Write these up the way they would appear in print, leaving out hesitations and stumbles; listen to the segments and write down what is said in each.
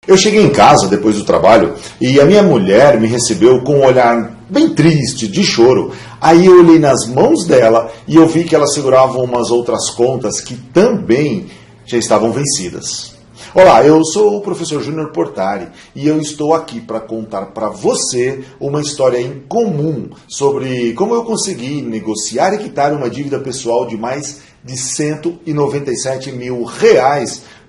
Eu cheguei em casa depois do trabalho e a minha mulher me recebeu com um olhar bem triste, de choro. Aí eu olhei nas mãos dela e eu vi que ela segurava umas outras contas que também já estavam vencidas. Olá, eu sou o professor Júnior Portari e eu estou aqui para contar para você uma história incomum sobre como eu consegui negociar e quitar uma dívida pessoal de mais de R$197 mil,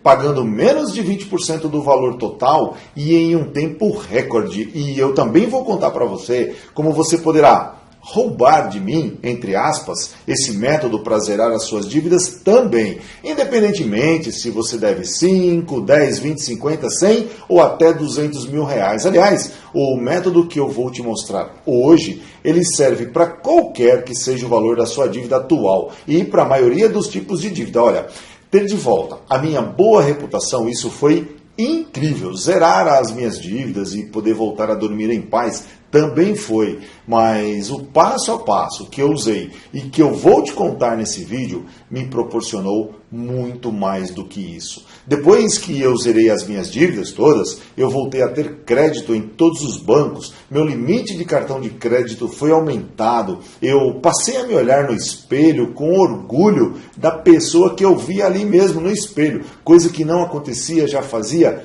pagando menos de 20% do valor total e em um tempo recorde. E eu também vou contar para você como você poderá roubar de mim, entre aspas, esse método para zerar as suas dívidas também, independentemente se você deve 5, 10, 20, 50, 100 ou até R$200 mil. Aliás, o método que eu vou te mostrar hoje, ele serve para qualquer que seja o valor da sua dívida atual e para a maioria dos tipos de dívida. Olha, ter de volta a minha boa reputação, isso foi incrível. Zerar as minhas dívidas e poder voltar a dormir em paz também foi, mas o passo a passo que eu usei e que eu vou te contar nesse vídeo me proporcionou muito mais do que isso. Depois que eu zerei as minhas dívidas todas, eu voltei a ter crédito em todos os bancos, meu limite de cartão de crédito foi aumentado, eu passei a me olhar no espelho com orgulho da pessoa que eu via ali mesmo no espelho, coisa que não acontecia já fazia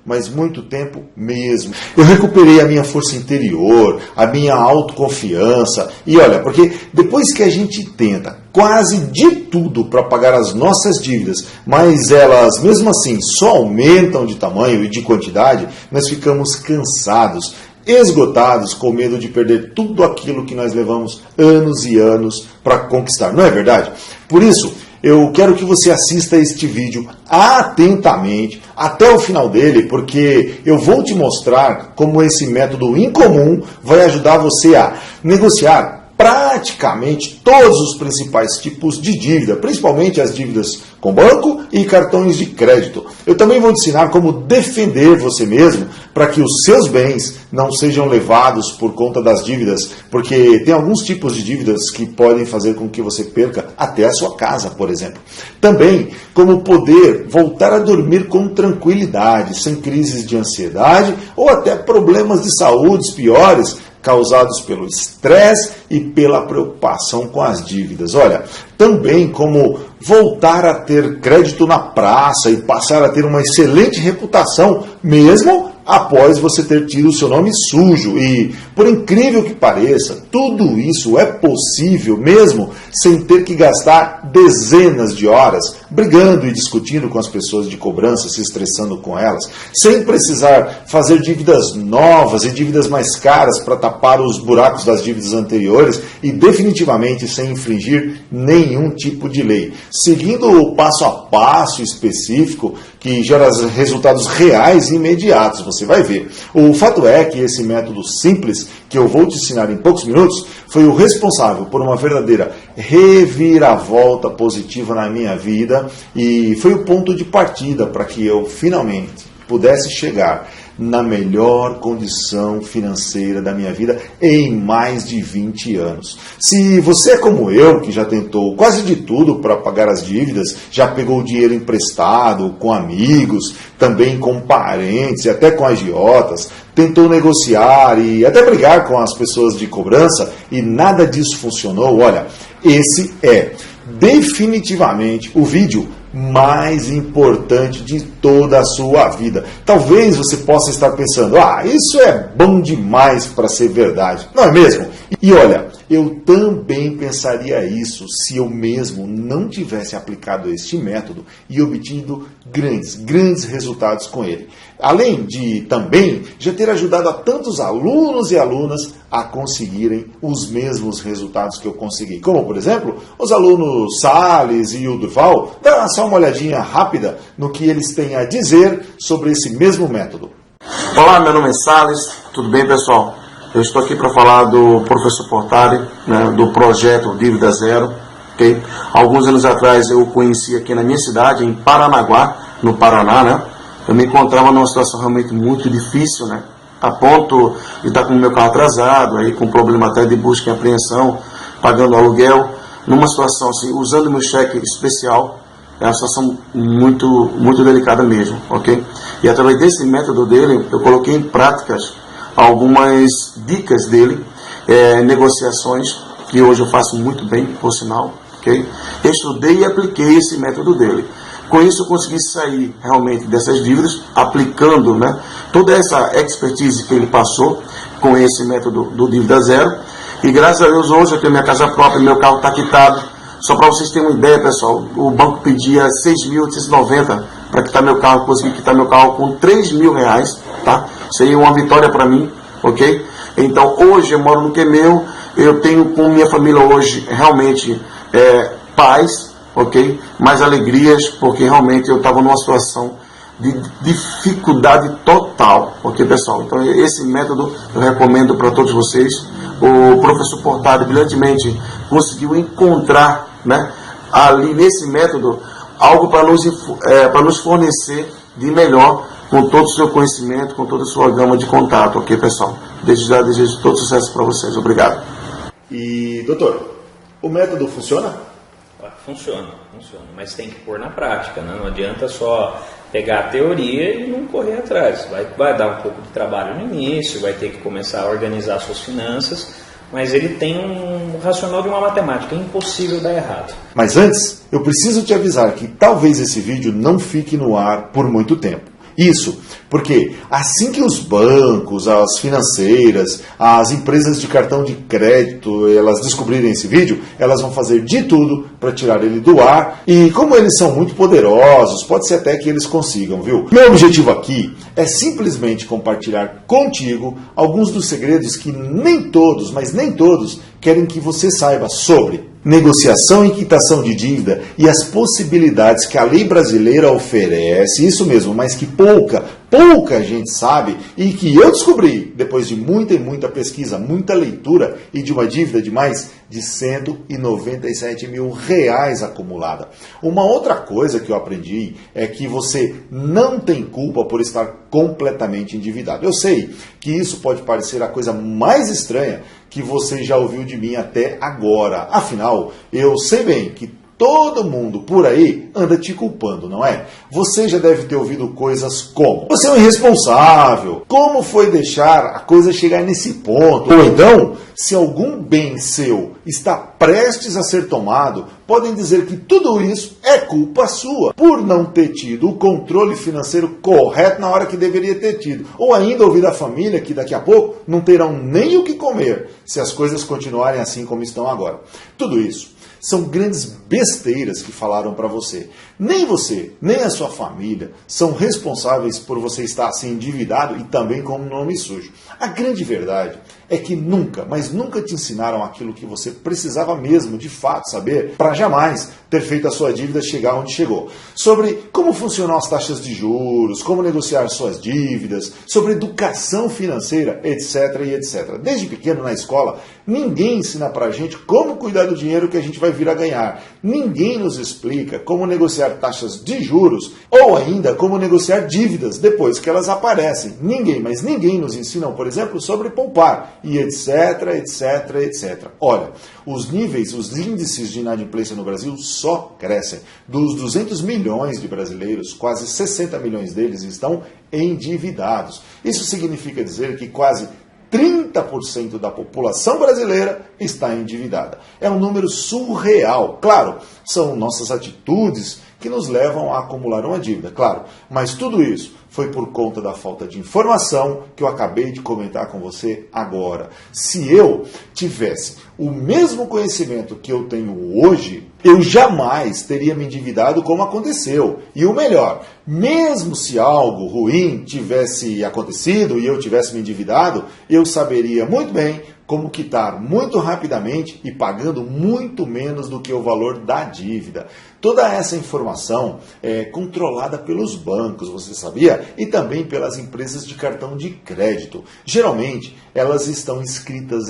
mas muito tempo mesmo. Eu recuperei a minha força interior, a minha autoconfiança. E olha, porque depois que a gente tenta quase de tudo para pagar as nossas dívidas, mas elas mesmo assim só aumentam de tamanho e de quantidade, nós ficamos cansados, esgotados, com medo de perder tudo aquilo que nós levamos anos e anos para conquistar. Não é verdade? Por isso, eu quero que você assista este vídeo atentamente até o final dele, porque eu vou te mostrar como esse método incomum vai ajudar você a negociar praticamente todos os principais tipos de dívida, principalmente as dívidas com banco e cartões de crédito. Eu também vou te ensinar como defender você mesmo para que os seus bens não sejam levados por conta das dívidas, porque tem alguns tipos de dívidas que podem fazer com que você perca até a sua casa, por exemplo. Também como poder voltar a dormir com tranquilidade, sem crises de ansiedade ou até problemas de saúde piores, causados pelo estresse e pela preocupação com as dívidas. Olha, também como voltar a ter crédito na praça e passar a ter uma excelente reputação, mesmo após você ter tido o seu nome sujo. E, por incrível que pareça, tudo isso é possível mesmo sem ter que gastar dezenas de horas brigando e discutindo com as pessoas de cobrança, se estressando com elas, sem precisar fazer dívidas novas e dívidas mais caras para tapar os buracos das dívidas anteriores e definitivamente sem infringir nenhum tipo de lei. Seguindo o passo a passo específico que gera resultados reais e imediatos, você vai ver. O fato é que esse método simples, que eu vou te ensinar em poucos minutos, foi o responsável por uma verdadeira reviravolta positiva na minha vida e foi o ponto de partida para que eu finalmente pudesse chegar na melhor condição financeira da minha vida em mais de 20 anos. Se você é como eu, que já tentou quase de tudo para pagar as dívidas, já pegou dinheiro emprestado com amigos, também com parentes e até com agiotas, tentou negociar e até brigar com as pessoas de cobrança e nada disso funcionou, olha, esse é definitivamente o vídeo mais importante de toda a sua vida. Talvez você possa estar pensando, isso é bom demais para ser verdade, não é mesmo? E olha, eu também pensaria isso se eu mesmo não tivesse aplicado este método e obtido grandes resultados com ele. Além de também já ter ajudado a tantos alunos e alunas a conseguirem os mesmos resultados que eu consegui. Como, por exemplo, os alunos Salles e o Durval. Dá só uma olhadinha rápida no que eles têm a dizer sobre esse mesmo método. Olá, meu nome é Salles, tudo bem, pessoal? Eu estou aqui para falar do professor Portari, do projeto Dívida Zero. Okay? Alguns anos atrás eu o conheci aqui na minha cidade, em Paranaguá, no Paraná. Eu me encontrava numa situação realmente muito difícil, a ponto de estar com o meu carro atrasado, aí com problema até de busca e apreensão, pagando aluguel, numa situação assim, usando meu cheque especial, é uma situação muito delicada mesmo, ok? E através desse método dele, eu coloquei em práticas algumas dicas dele, negociações, que hoje eu faço muito bem, por sinal, ok? Eu estudei e apliquei esse método dele. Com isso eu consegui sair realmente dessas dívidas, aplicando, né, toda essa expertise que ele passou com esse método do dívida zero. E graças a Deus hoje eu tenho minha casa própria, meu carro está quitado. Só para vocês terem uma ideia, pessoal, o banco pedia 6.890 para quitar meu carro, eu consegui quitar meu carro com R$3.000, tá? Isso aí é uma vitória para mim, ok? Então hoje eu moro no que é meu, eu tenho com minha família hoje realmente paz, ok? Mais alegrias, porque realmente eu estava numa situação de dificuldade total, ok, pessoal? Então esse método eu recomendo para todos vocês. O professor Portari brilhantemente conseguiu encontrar, né, ali nesse método algo para nos fornecer de melhor, com todo o seu conhecimento, com toda a sua gama de contato, ok, pessoal? Desde já desejo todo sucesso para vocês. Obrigado. E, doutor, o método funciona? Funciona, mas tem que pôr na prática, né? Não adianta só pegar a teoria e não correr atrás. Vai dar um pouco de trabalho no início, vai ter que começar a organizar suas finanças, mas ele tem um racional de uma matemática, é impossível dar errado. Mas antes, eu preciso te avisar que talvez esse vídeo não fique no ar por muito tempo. Isso, porque assim que os bancos, as financeiras, as empresas de cartão de crédito, elas descobrirem esse vídeo, elas vão fazer de tudo para tirar ele do ar. E como eles são muito poderosos, pode ser até que eles consigam, viu? Meu objetivo aqui é simplesmente compartilhar contigo alguns dos segredos que nem todos, mas nem todos, querem que você saiba sobre negociação e quitação de dívida e as possibilidades que a lei brasileira oferece, isso mesmo, mas que pouca gente sabe e que eu descobri depois de muita e muita pesquisa, muita leitura e de uma dívida de mais de R$197 mil acumulada. Uma outra coisa que eu aprendi é que você não tem culpa por estar completamente endividado. Eu sei que isso pode parecer a coisa mais estranha que você já ouviu de mim até agora. Afinal, eu sei bem que todo mundo por aí anda te culpando, não é? Você já deve ter ouvido coisas como: você é um irresponsável, como foi deixar a coisa chegar nesse ponto? Ou então, se algum bem seu está prestes a ser tomado, podem dizer que tudo isso é culpa sua, por não ter tido o controle financeiro correto na hora que deveria ter tido. Ou ainda ouvir da família que daqui a pouco não terão nem o que comer, se as coisas continuarem assim como estão agora. Tudo isso são grandes besteiras que falaram para você. Nem você, nem a sua família são responsáveis por você estar assim endividado e também com um nome sujo. A grande verdade é que nunca, mas nunca te ensinaram aquilo que você precisava mesmo, de fato, saber, para jamais ter feito a sua dívida chegar onde chegou. Sobre como funcionam as taxas de juros, como negociar suas dívidas, sobre educação financeira, etc. e etc. Desde pequeno na escola, ninguém ensina pra gente como cuidar do dinheiro que a gente vai vir a ganhar. Ninguém nos explica como negociar taxas de juros ou ainda como negociar dívidas depois que elas aparecem. Ninguém, mas ninguém nos ensina, por exemplo, sobre poupar e etc, etc, etc. Olha, os índices de inadimplência no Brasil só crescem. Dos 200 milhões de brasileiros, quase 60 milhões deles estão endividados. Isso significa dizer que quase 30% da população brasileira está endividada. É um número surreal. Claro, são nossas atitudes que nos levam a acumular uma dívida, claro. Mas tudo isso foi por conta da falta de informação que eu acabei de comentar com você agora. Se eu tivesse o mesmo conhecimento que eu tenho hoje, eu jamais teria me endividado como aconteceu. E o melhor, mesmo se algo ruim tivesse acontecido e eu tivesse me endividado, eu saberia muito bem como quitar muito rapidamente e pagando muito menos do que o valor da dívida. Toda essa informação é controlada pelos bancos, você sabia? E também pelas empresas de cartão de crédito. Geralmente, elas estão escritas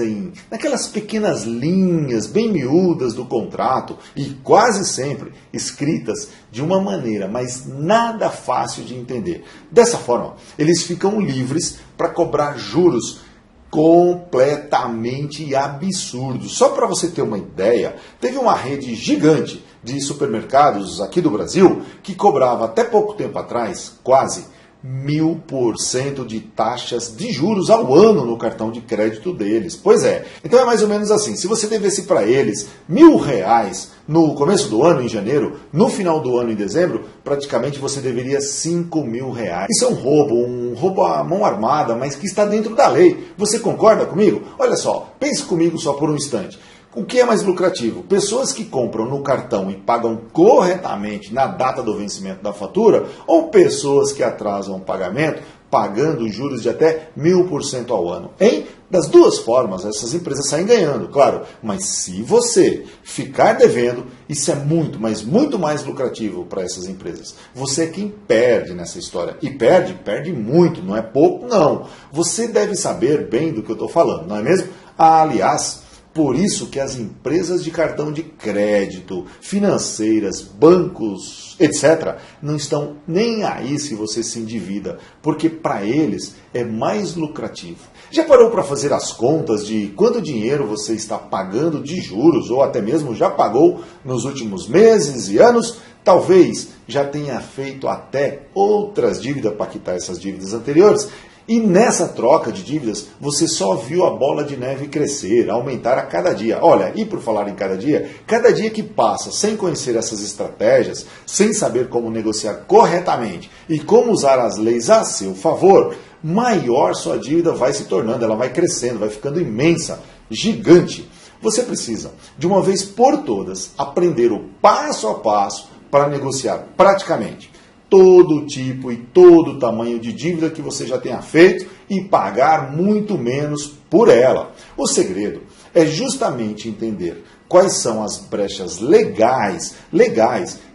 naquelas pequenas linhas bem miúdas do contrato e quase sempre escritas de uma maneira, mas nada fácil de entender. Dessa forma, eles ficam livres para cobrar juros completamente absurdos. Só para você ter uma ideia, teve uma rede gigante de supermercados aqui do Brasil que cobrava até pouco tempo atrás quase 1000% de taxas de juros ao ano no cartão de crédito deles. Pois é, então é mais ou menos assim, se você devesse para eles R$1.000 no começo do ano, em janeiro, no final do ano, em dezembro, praticamente você deveria R$5.000. Isso é um roubo à mão armada, mas que está dentro da lei. Você concorda comigo? Olha só, pense comigo só por um instante. O que é mais lucrativo? Pessoas que compram no cartão e pagam corretamente na data do vencimento da fatura ou pessoas que atrasam o pagamento pagando juros de até 1000% ao ano? Hein? Das duas formas, essas empresas saem ganhando, claro. Mas se você ficar devendo, isso é muito, mas muito mais lucrativo para essas empresas. Você é quem perde nessa história. E perde muito, não é pouco, não. Você deve saber bem do que eu estou falando, não é mesmo? Aliás, por isso que as empresas de cartão de crédito, financeiras, bancos, etc., não estão nem aí se você se endivida, porque para eles é mais lucrativo. Já parou para fazer as contas de quanto dinheiro você está pagando de juros, ou até mesmo já pagou nos últimos meses e anos? Talvez já tenha feito até outras dívidas para quitar essas dívidas anteriores. E nessa troca de dívidas, você só viu a bola de neve crescer, aumentar a cada dia. Olha, e por falar em cada dia que passa sem conhecer essas estratégias, sem saber como negociar corretamente e como usar as leis a seu favor, maior sua dívida vai se tornando, ela vai crescendo, vai ficando imensa, gigante. Você precisa, de uma vez por todas, aprender o passo a passo para negociar praticamente todo tipo e todo tamanho de dívida que você já tenha feito e pagar muito menos por ela. O segredo é justamente entender quais são as brechas legais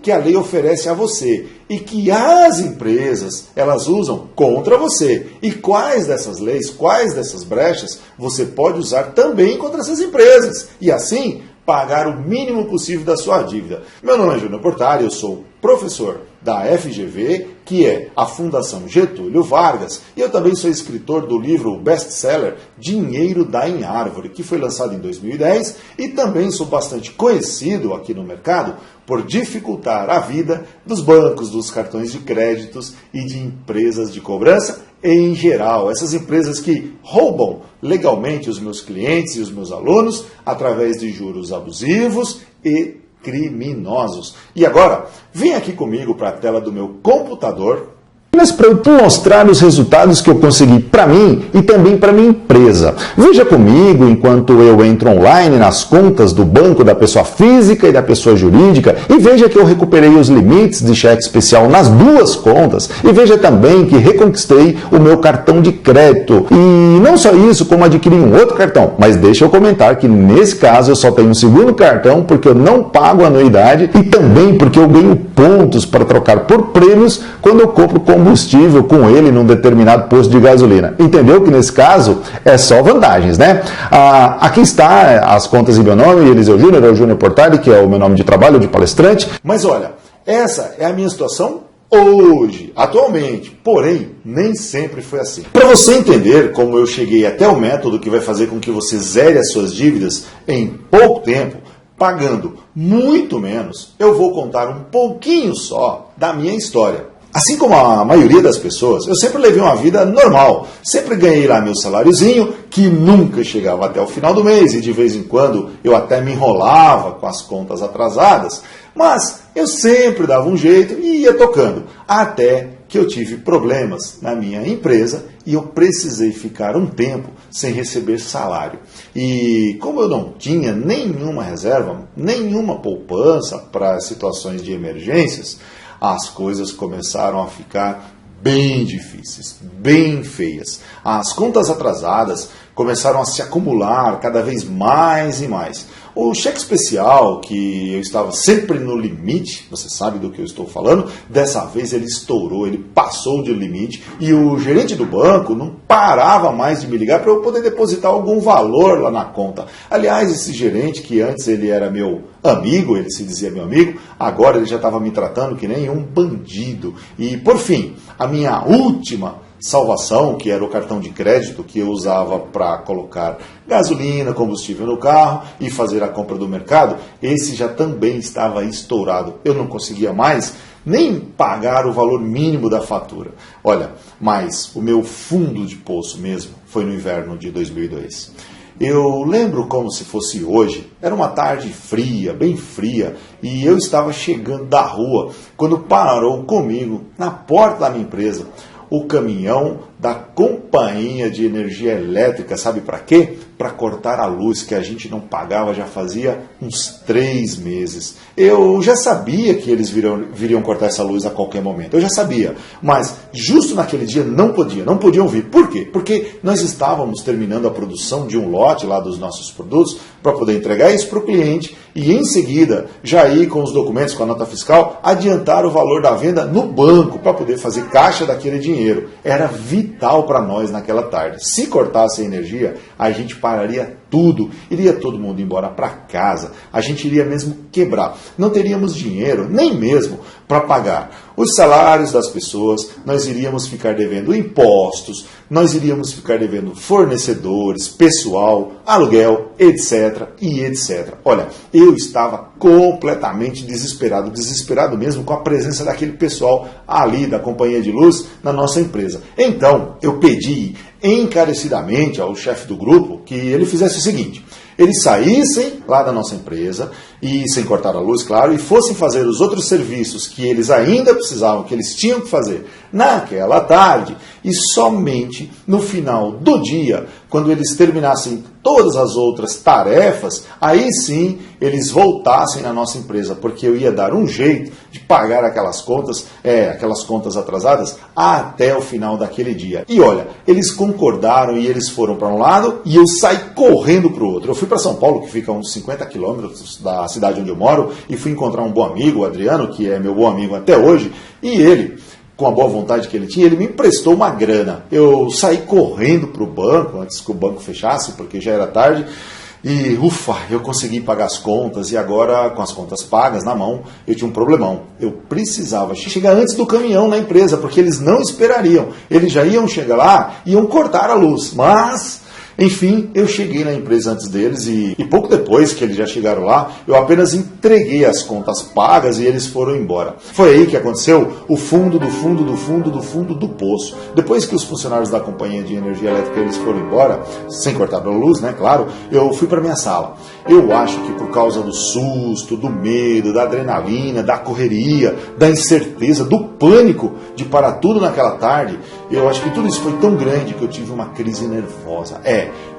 que a lei oferece a você e que as empresas elas usam contra você. E quais dessas leis, quais dessas brechas você pode usar também contra essas empresas. E assim pagar o mínimo possível da sua dívida. Meu nome é Júnior Portari, eu sou professor da FGV, que é a Fundação Getúlio Vargas, e eu também sou escritor do livro best-seller Dinheiro dá em Árvore, que foi lançado em 2010, e também sou bastante conhecido aqui no mercado por dificultar a vida dos bancos, dos cartões de créditos e de empresas de cobrança em geral. Essas empresas que roubam legalmente os meus clientes e os meus alunos através de juros abusivos e criminosos. E agora, vem aqui comigo para a tela do meu computador, mas para eu te mostrar os resultados que eu consegui para mim e também para minha empresa. Veja comigo enquanto eu entro online nas contas do banco da pessoa física e da pessoa jurídica e veja que eu recuperei os limites de cheque especial nas duas contas e veja também que reconquistei o meu cartão de crédito. E não só isso, como adquiri um outro cartão. Mas deixa eu comentar que nesse caso eu só tenho um segundo cartão porque eu não pago anuidade e também porque eu ganho pontos para trocar por prêmios quando eu compro combustível com ele num determinado posto de gasolina. Entendeu que nesse caso é só vantagens, né? Aqui está as contas em meu nome, Eliseu Júnior, é o Júnior Portari, que é o meu nome de trabalho, de palestrante. Mas olha, essa é a minha situação hoje, atualmente, porém, nem sempre foi assim. Para você entender como eu cheguei até o método que vai fazer com que você zere as suas dívidas em pouco tempo, pagando muito menos, eu vou contar um pouquinho só da minha história. Assim como a maioria das pessoas, eu sempre levei uma vida normal. Sempre ganhei lá meu saláriozinho, que nunca chegava até o final do mês, e de vez em quando eu até me enrolava com as contas atrasadas. Mas eu sempre dava um jeito e ia tocando. Até que eu tive problemas na minha empresa e eu precisei ficar um tempo sem receber salário. E como eu não tinha nenhuma reserva, nenhuma poupança para situações de emergências, as coisas começaram a ficar bem difíceis, bem feias. As contas atrasadas começaram a se acumular cada vez mais e mais. O cheque especial, que eu estava sempre no limite, você sabe do que eu estou falando, dessa vez ele estourou, ele passou de limite e o gerente do banco não parava mais de me ligar para eu poder depositar algum valor lá na conta. Aliás, esse gerente, que antes ele era meu amigo, ele se dizia meu amigo, agora ele já estava me tratando que nem um bandido. E, por fim, a minha última salvação, que era o cartão de crédito que eu usava para colocar gasolina, combustível no carro e fazer a compra do mercado, esse já também estava estourado. Eu não conseguia mais nem pagar o valor mínimo da fatura. Olha, mas o meu fundo de poço mesmo foi no inverno de 2002. Eu lembro como se fosse hoje, era uma tarde fria, bem fria, e eu estava chegando da rua quando parou comigo, na porta da minha empresa, o caminhão da companhia de energia elétrica, sabe para quê? Para cortar a luz que a gente não pagava já fazia uns 3 meses. Eu já sabia que eles viriam cortar essa luz a qualquer momento, eu já sabia, mas justo naquele dia não podiam vir. Por quê? Porque nós estávamos terminando a produção de um lote lá dos nossos produtos para poder entregar isso para o cliente e em seguida já ir com os documentos, com a nota fiscal, adiantar o valor da venda no banco para poder fazer caixa daquele dinheiro. Era vital para nós naquela tarde. Se cortasse a energia, a gente pararia tudo, iria todo mundo embora para casa, a gente iria mesmo quebrar. Não teríamos dinheiro, nem mesmo para pagar os salários das pessoas, nós iríamos ficar devendo impostos, nós iríamos ficar devendo fornecedores, pessoal, aluguel, etc. e etc. Olha, eu estava completamente desesperado mesmo com a presença daquele pessoal ali da companhia de luz na nossa empresa. Então, eu pedi encarecidamente ao chefe do grupo que ele fizesse o seguinte: eles saíssem lá da nossa empresa, e sem cortar a luz, claro, e fossem fazer os outros serviços que eles ainda precisavam, que eles tinham que fazer naquela tarde, e somente no final do dia, quando eles terminassem todas as outras tarefas, aí sim eles voltassem na nossa empresa, porque eu ia dar um jeito de pagar aquelas contas atrasadas até o final daquele dia. E olha, eles concordaram e eles foram para um lado e eu saí correndo para o outro. Eu fui para São Paulo, que fica a uns 50 quilômetros da cidade onde eu moro, e fui encontrar um bom amigo, o Adriano, que é meu bom amigo até hoje, e ele, com a boa vontade que ele tinha, ele me emprestou uma grana. Eu saí correndo para o banco, antes que o banco fechasse, porque já era tarde, e ufa, eu consegui pagar as contas, e agora, com as contas pagas na mão, eu tinha um problemão. Eu precisava chegar antes do caminhão na empresa, porque eles não esperariam. Eles já iam chegar lá e iam cortar a luz, mas... Enfim, eu cheguei na empresa antes deles e pouco depois que eles já chegaram lá, eu apenas entreguei as contas pagas e eles foram embora. Foi aí que aconteceu o fundo do poço. Depois que os funcionários da companhia de energia elétrica eles foram embora, sem cortar a luz, né, claro, eu fui para minha sala. Eu acho que por causa do susto, do medo, da adrenalina, da correria, da incerteza, do pânico de parar tudo naquela tarde, eu acho que tudo isso foi tão grande que eu tive uma crise nervosa.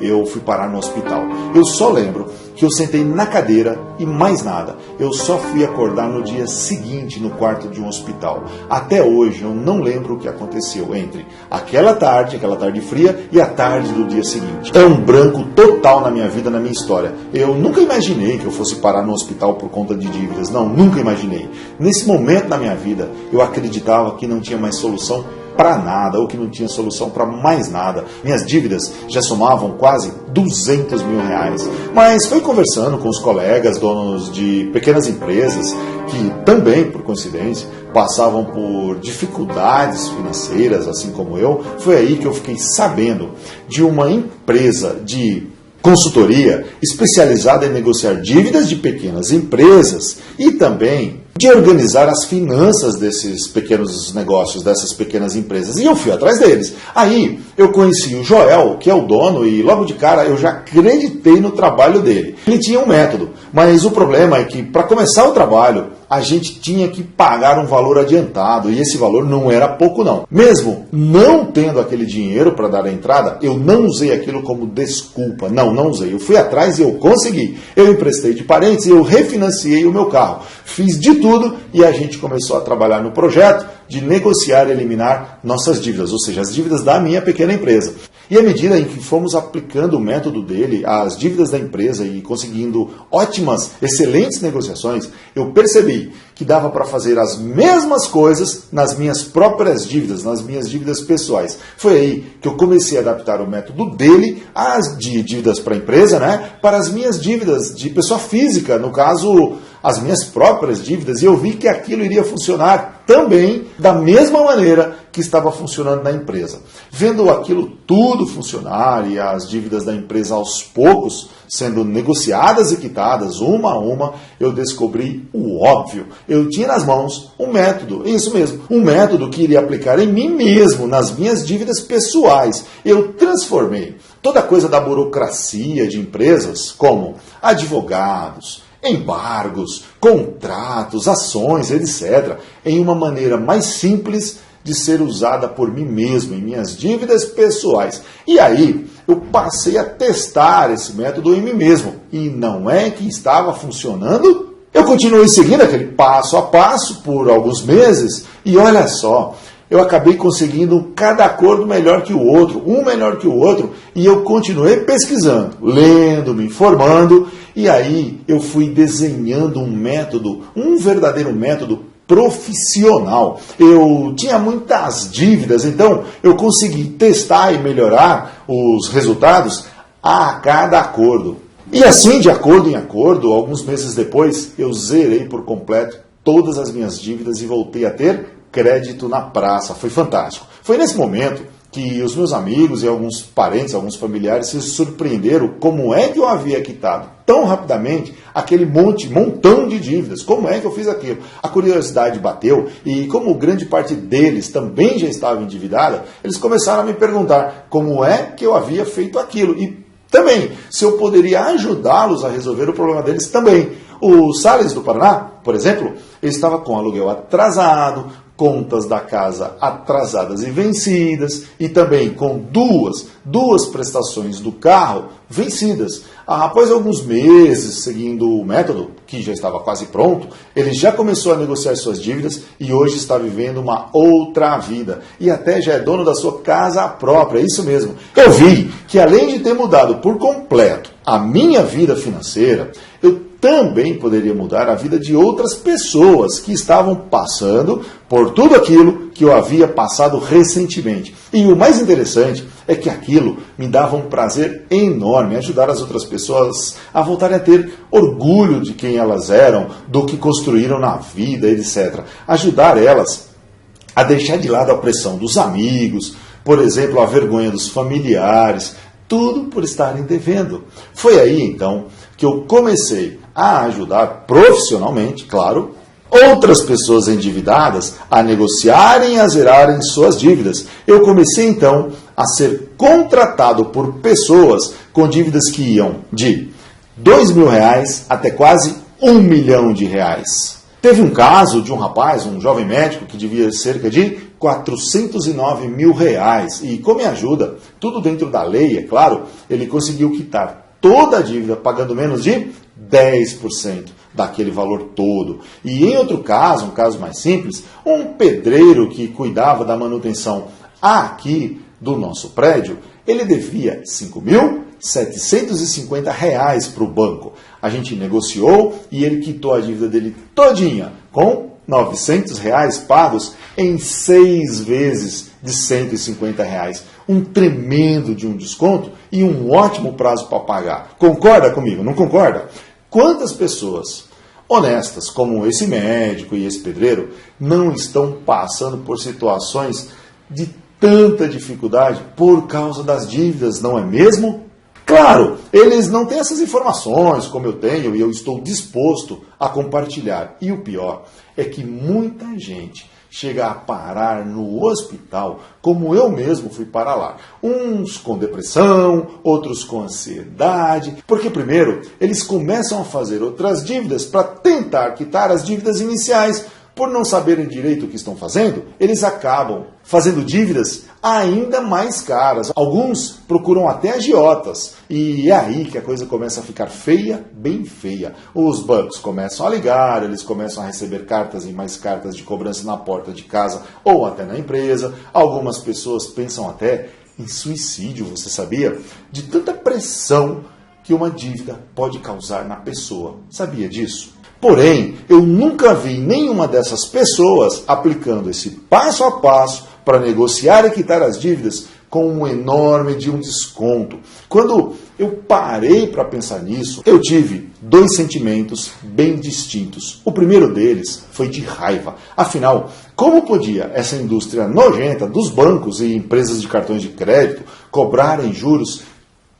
Eu fui parar no hospital. Eu só lembro que eu sentei na cadeira e mais nada. Eu só fui acordar no dia seguinte no quarto de um hospital. Até hoje eu não lembro o que aconteceu entre aquela tarde fria e a tarde do dia seguinte. É um branco total na minha vida, na minha história. Eu nunca imaginei que eu fosse parar no hospital por conta de dívidas. Não, nunca imaginei. Nesse momento da minha vida, eu acreditava que não tinha mais solução para nada, ou que não tinha solução para mais nada. Minhas dívidas já somavam quase 200 mil reais. Mas foi conversando com os colegas, donos de pequenas empresas, que também, por coincidência, passavam por dificuldades financeiras, assim como eu, foi aí que eu fiquei sabendo de uma empresa de consultoria especializada em negociar dívidas de pequenas empresas e também de organizar as finanças desses pequenos negócios, dessas pequenas empresas. E eu fui atrás deles. Aí eu conheci o Joel, que é o dono, e logo de cara eu já acreditei no trabalho dele. Ele tinha um método, mas o problema é que para começar o trabalho, a gente tinha que pagar um valor adiantado, e esse valor não era pouco não. Mesmo não tendo aquele dinheiro para dar a entrada, eu não usei aquilo como desculpa. Não usei. Eu fui atrás e eu consegui. Eu emprestei de parentes e eu refinanciei o meu carro. Fiz de tudo e a gente começou a trabalhar no projeto de negociar e eliminar nossas dívidas, ou seja, as dívidas da minha pequena empresa. E à medida em que fomos aplicando o método dele às dívidas da empresa e conseguindo ótimas, excelentes negociações, eu percebi que dava para fazer as mesmas coisas nas minhas próprias dívidas, nas minhas dívidas pessoais. Foi aí que eu comecei a adaptar o método dele às de dívidas para a empresa, né, para as minhas dívidas de pessoa física, no caso, as minhas próprias dívidas, e eu vi que aquilo iria funcionar também da mesma maneira que estava funcionando na empresa. Vendo aquilo tudo funcionar e as dívidas da empresa aos poucos sendo negociadas e quitadas uma a uma, eu descobri o óbvio. Eu tinha nas mãos um método, isso mesmo, um método que iria aplicar em mim mesmo, nas minhas dívidas pessoais. Eu transformei toda a coisa da burocracia de empresas, como advogados, embargos, contratos, ações, etc., em uma maneira mais simples de ser usada por mim mesmo, em minhas dívidas pessoais. E aí, eu passei a testar esse método em mim mesmo. E não é que estava funcionando? Eu continuei seguindo aquele passo a passo por alguns meses, e olha só, eu acabei conseguindo cada acordo melhor que o outro, um melhor que o outro, e eu continuei pesquisando, lendo, me informando, e aí eu fui desenhando um método, um verdadeiro método profissional. Eu tinha muitas dívidas, então eu consegui testar e melhorar os resultados a cada acordo. E assim, de acordo em acordo, alguns meses depois, eu zerei por completo todas as minhas dívidas e voltei a ter crédito na praça. Foi fantástico. Foi nesse momento que os meus amigos e alguns parentes, alguns familiares se surpreenderam como é que eu havia quitado tão rapidamente aquele montão de dívidas. Como é que eu fiz aquilo? A curiosidade bateu e como grande parte deles também já estava endividada, eles começaram a me perguntar como é que eu havia feito aquilo e também se eu poderia ajudá-los a resolver o problema deles também. O Salles do Paraná, por exemplo, ele estava com aluguel atrasado, contas da casa atrasadas e vencidas e também com duas prestações do carro vencidas. Após alguns meses seguindo o método, que já estava quase pronto, ele já começou a negociar suas dívidas e hoje está vivendo uma outra vida. E até já é dono da sua casa própria, é isso mesmo. Eu vi que além de ter mudado por completo a minha vida financeira, eu também poderia mudar a vida de outras pessoas que estavam passando por tudo aquilo que eu havia passado recentemente. E o mais interessante é que aquilo me dava um prazer enorme, ajudar as outras pessoas a voltarem a ter orgulho de quem elas eram, do que construíram na vida, etc. Ajudar elas a deixar de lado a pressão dos amigos, por exemplo, a vergonha dos familiares, tudo por estarem devendo. Foi aí, então, que eu comecei a ajudar profissionalmente, claro, outras pessoas endividadas a negociarem e a zerarem suas dívidas. Eu comecei, então, a ser contratado por pessoas com dívidas que iam de R$2.000 até quase R$1 milhão. Teve um caso de um rapaz, um jovem médico, que devia cerca de R$409 mil. E com minha ajuda, tudo dentro da lei, é claro, ele conseguiu quitar toda a dívida pagando menos de 10% daquele valor todo. E em outro caso, um caso mais simples, um pedreiro que cuidava da manutenção aqui do nosso prédio, ele devia R$5.750 para o banco. A gente negociou e ele quitou a dívida dele todinha com R$900 pagos em 6 vezes de R$150. Um tremendo de um desconto e um ótimo prazo para pagar. Concorda comigo? Não concorda? Quantas pessoas honestas, como esse médico e esse pedreiro, não estão passando por situações de tanta dificuldade por causa das dívidas, não é mesmo? Claro, eles não têm essas informações como eu tenho e eu estou disposto a compartilhar. E o pior é que muita gente chega a parar no hospital, como eu mesmo fui parar lá. Uns com depressão, outros com ansiedade, porque primeiro eles começam a fazer outras dívidas para tentar quitar as dívidas iniciais. Por não saberem direito o que estão fazendo, eles acabam fazendo dívidas ainda mais caras. Alguns procuram até agiotas. E é aí que a coisa começa a ficar feia, bem feia. Os bancos começam a ligar, eles começam a receber cartas e mais cartas de cobrança na porta de casa ou até na empresa. Algumas pessoas pensam até em suicídio, você sabia? De tanta pressão que uma dívida pode causar na pessoa. Sabia disso? Porém, eu nunca vi nenhuma dessas pessoas aplicando esse passo a passo para negociar e quitar as dívidas com um enorme de um desconto. Quando eu parei para pensar nisso, eu tive dois sentimentos bem distintos. O primeiro deles foi de raiva. Afinal, como podia essa indústria nojenta dos bancos e empresas de cartões de crédito cobrarem juros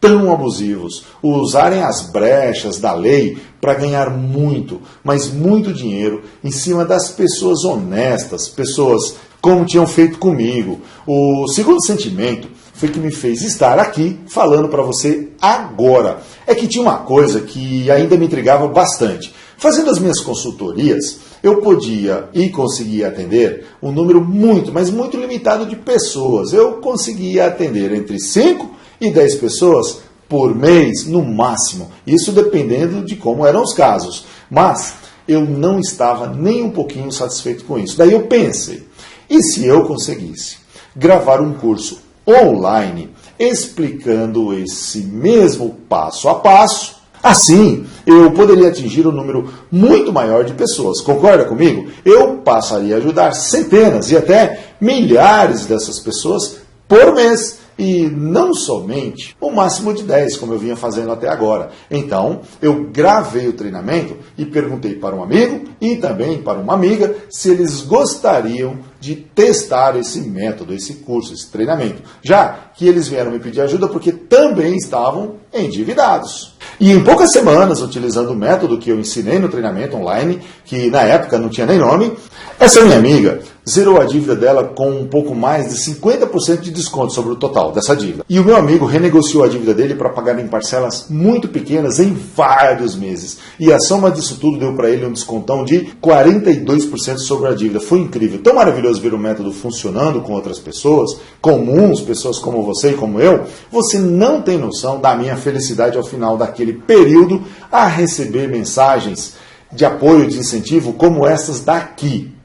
tão abusivos, usarem as brechas da lei para ganhar muito, mas muito dinheiro em cima das pessoas honestas, pessoas como tinham feito comigo. O segundo sentimento foi que me fez estar aqui falando para você agora. É que tinha uma coisa que ainda me intrigava bastante. Fazendo as minhas consultorias, eu podia e conseguia atender um número muito, mas muito limitado de pessoas. Eu conseguia atender entre 5 e 10 pessoas por mês, no máximo. Isso dependendo de como eram os casos. Mas eu não estava nem um pouquinho satisfeito com isso. Daí eu pensei, e se eu conseguisse gravar um curso online explicando esse mesmo passo a passo? Assim, eu poderia atingir um número muito maior de pessoas. Concorda comigo? Eu passaria a ajudar centenas e até milhares dessas pessoas por mês. E não somente o máximo de 10, como eu vinha fazendo até agora. Então, eu gravei o treinamento e perguntei para um amigo e também para uma amiga se eles gostariam de testar esse método, esse curso, esse treinamento. Já que eles vieram me pedir ajuda porque também estavam endividados. E em poucas semanas, utilizando o método que eu ensinei no treinamento online, que na época não tinha nem nome, essa minha amiga zerou a dívida dela com um pouco mais de 50% de desconto sobre o total dessa dívida. E o meu amigo renegociou a dívida dele para pagar em parcelas muito pequenas em vários meses. E a soma disso tudo deu para ele um descontão de 42% sobre a dívida. Foi incrível. Tão maravilhoso ver o método funcionando com outras pessoas, comuns, pessoas como você e como eu. Você não tem noção da minha felicidade ao final daquele período a receber mensagens de apoio, de incentivo, como essas daqui.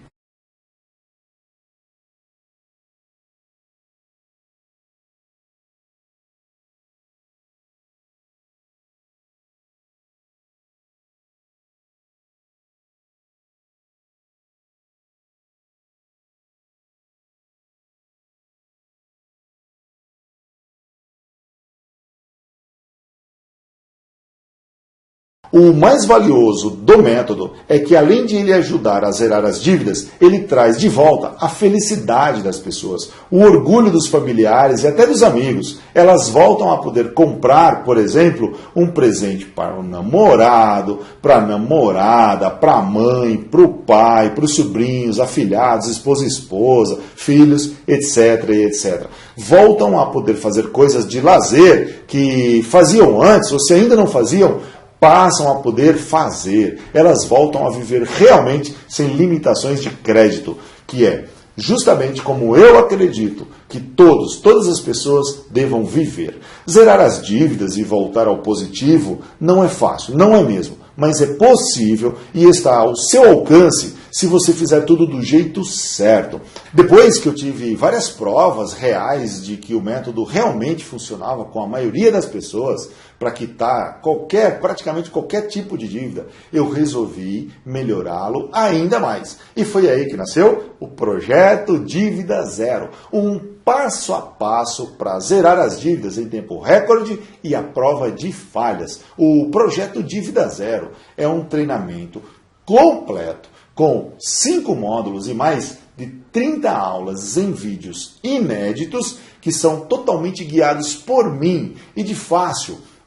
O mais valioso do método é que, além de ele ajudar a zerar as dívidas, ele traz de volta a felicidade das pessoas, o orgulho dos familiares e até dos amigos. Elas voltam a poder comprar, por exemplo, um presente para o namorado, para a namorada, para a mãe, para o pai, para os sobrinhos, afilhados, esposa e esposa, filhos, etc, etc. Voltam a poder fazer coisas de lazer que faziam antes, ou se ainda não faziam, passam a poder fazer. Elas voltam a viver realmente sem limitações de crédito, que é justamente como eu acredito que todas as pessoas devam viver. Zerar as dívidas e voltar ao positivo não é fácil, não é mesmo, mas é possível e está ao seu alcance se você fizer tudo do jeito certo. Depois que eu tive várias provas reais de que o método realmente funcionava com a maioria das pessoas para quitar praticamente qualquer tipo de dívida, eu resolvi melhorá-lo ainda mais. E foi aí que nasceu o Projeto Dívida Zero, um passo a passo para zerar as dívidas em tempo recorde e à prova de falhas. O Projeto Dívida Zero é um treinamento completo com 5 módulos e mais de 30 aulas em vídeos inéditos que são totalmente guiados por mim e de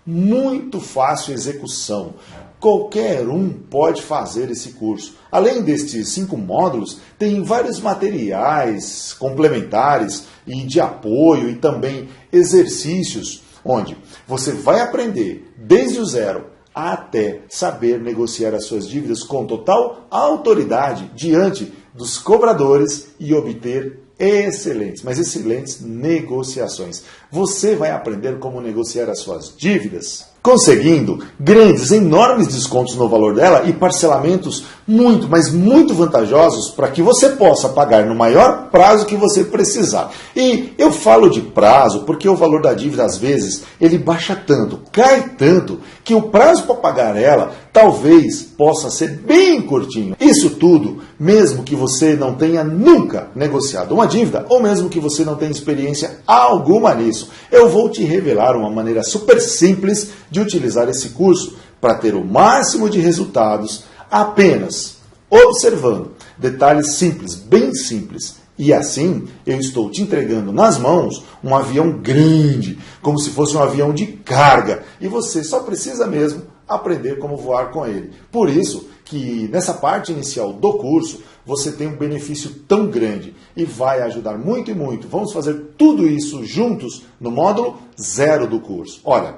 muito fácil execução. Qualquer um pode fazer esse curso. Além destes 5 módulos, tem vários materiais complementares e de apoio e também exercícios, onde você vai aprender desde o zero até saber negociar as suas dívidas com total autoridade diante dos cobradores e obter excelentes negociações. Você vai aprender como negociar as suas dívidas conseguindo grandes, enormes descontos no valor dela e parcelamentos muito, mas muito vantajosos para que você possa pagar no maior prazo que você precisar. E eu falo de prazo porque o valor da dívida, às vezes, ele baixa tanto, cai tanto, que o prazo para pagar ela talvez possa ser bem curtinho. Isso tudo, mesmo que você não tenha nunca negociado uma dívida, ou mesmo que você não tenha experiência alguma nisso, eu vou te revelar uma maneira super simples de utilizar esse curso para ter o máximo de resultados apenas observando detalhes simples, bem simples. E assim eu estou te entregando nas mãos um avião grande, como se fosse um avião de carga. E você só precisa mesmo aprender como voar com ele. Por isso que nessa parte inicial do curso você tem um benefício tão grande e vai ajudar muito e muito. Vamos fazer tudo isso juntos no módulo 0 do curso. Olha,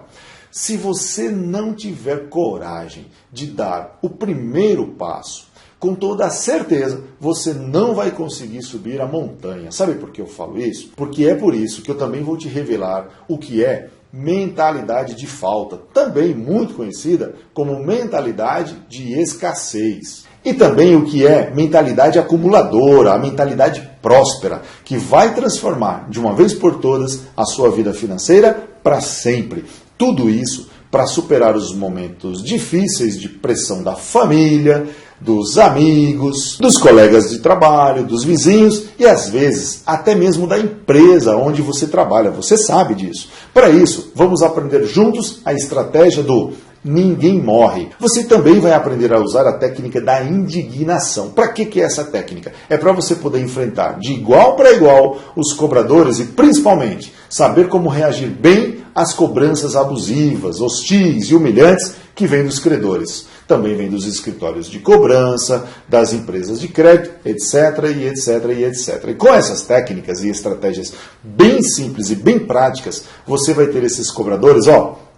se você não tiver coragem de dar o primeiro passo, com toda a certeza, você não vai conseguir subir a montanha. Sabe por que eu falo isso? Porque é por isso que eu também vou te revelar o que é mentalidade de falta, também muito conhecida como mentalidade de escassez. E também o que é mentalidade acumuladora, a mentalidade próspera, que vai transformar de uma vez por todas a sua vida financeira para sempre. Tudo isso para superar os momentos difíceis de pressão da família, dos amigos, dos colegas de trabalho, dos vizinhos e às vezes até mesmo da empresa onde você trabalha. Você sabe disso. Para isso, vamos aprender juntos a estratégia do ninguém morre. Você também vai aprender a usar a técnica da indignação. Para que é essa técnica? É para você poder enfrentar de igual para igual os cobradores e principalmente saber como reagir bem às cobranças abusivas, hostis e humilhantes que vêm dos credores. Também vem dos escritórios de cobrança, das empresas de crédito, etc, e etc, e etc. E com essas técnicas e estratégias bem simples e bem práticas, você vai ter esses cobradores,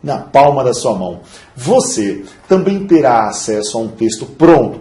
na palma da sua mão. Você também terá acesso a um texto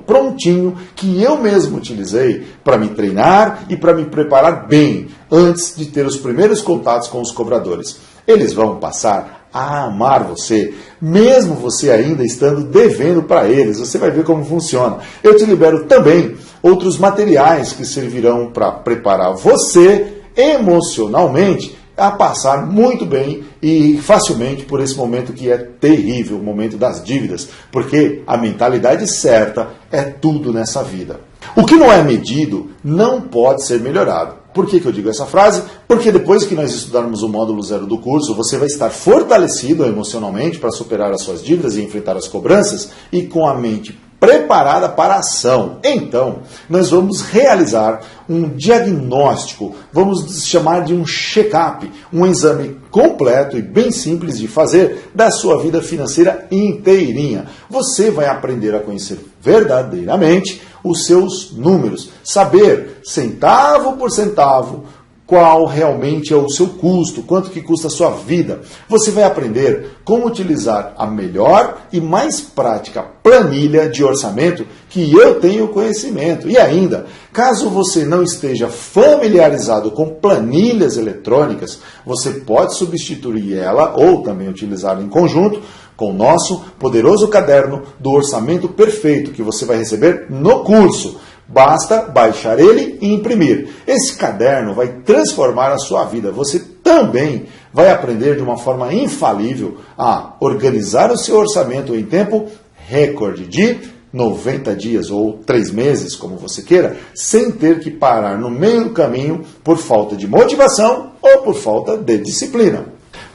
prontinho, que eu mesmo utilizei para me treinar e para me preparar bem antes de ter os primeiros contatos com os cobradores. Eles vão passar a amar você, mesmo você ainda estando devendo para eles. Você vai ver como funciona. Eu te libero também outros materiais que servirão para preparar você emocionalmente a passar muito bem e facilmente por esse momento que é terrível, o momento das dívidas, porque a mentalidade certa é tudo nessa vida. O que não é medido não pode ser melhorado. Por que eu digo essa frase? Porque depois que nós estudarmos o módulo 0 do curso, você vai estar fortalecido emocionalmente para superar as suas dívidas e enfrentar as cobranças e com a mente preparada para a ação. Então, nós vamos realizar um diagnóstico, vamos chamar de um check-up, um exame completo e bem simples de fazer da sua vida financeira inteirinha. Você vai aprender a conhecer verdadeiramente os seus números, saber centavo por centavo qual realmente é o seu custo, quanto que custa a sua vida. Você vai aprender como utilizar a melhor e mais prática planilha de orçamento que eu tenho conhecimento. E ainda, caso você não esteja familiarizado com planilhas eletrônicas, você pode substituir ela ou também utilizá-la em conjunto com o nosso poderoso caderno do orçamento perfeito que você vai receber no curso. Basta baixar ele e imprimir. Esse caderno vai transformar a sua vida. Você também vai aprender de uma forma infalível a organizar o seu orçamento em tempo recorde de 90 dias ou 3 meses, como você queira, sem ter que parar no meio do caminho por falta de motivação ou por falta de disciplina.